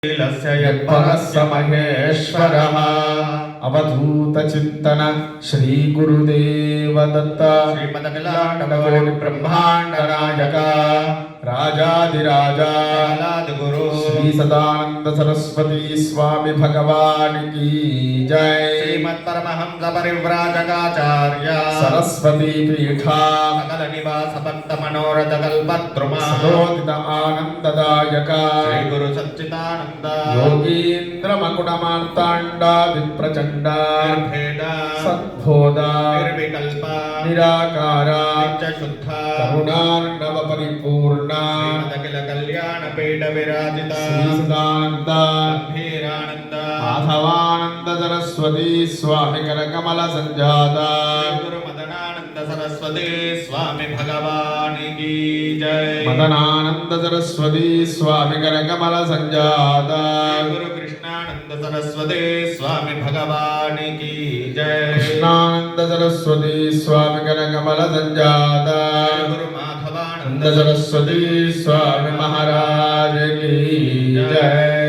परस्य महेश्वरः अवधूत चिंतन श्री गुरुदेव दत्त श्रीमदखिलांडकोटि ब्रह्मांड नायक राजाधिराजा गुरु श्री सदानंद सरस्वती स्वामी भगवान की जय। श्रीमत् परमहंस परिव्राजकाचार्य सरस्वती पीठा सकल निवास भक्त मनोरथ कल्पद्रुमा सदोदित आनंददायक श्री गुरु सच्चिदानंद योगींद्र मकुट मार्तांड विप्रचंड निर्भेद सद्बोध निर्विकल्प निराकार नित्य शुद्ध करुणार्णव परिपूर्ण श्रीमदखिल कल्याण पीठ विराजित श्री सदानंद गंभीरानंद माधवानंद सरस्वती स्वामी करकमल संजाता गुरु मदनानंद सरस्वती स्वामी भगवान की जय। मदनानंद सरस्वती स्वामी करकमल संजाता गुरु कृष्णानंद सरस्वती स्वामी भगवान की जय। कृष्णानंद सरस्वती स्वामी करकमल संजाता गुरु माधवानंद सरस्वती स्वामी महाराज की जय।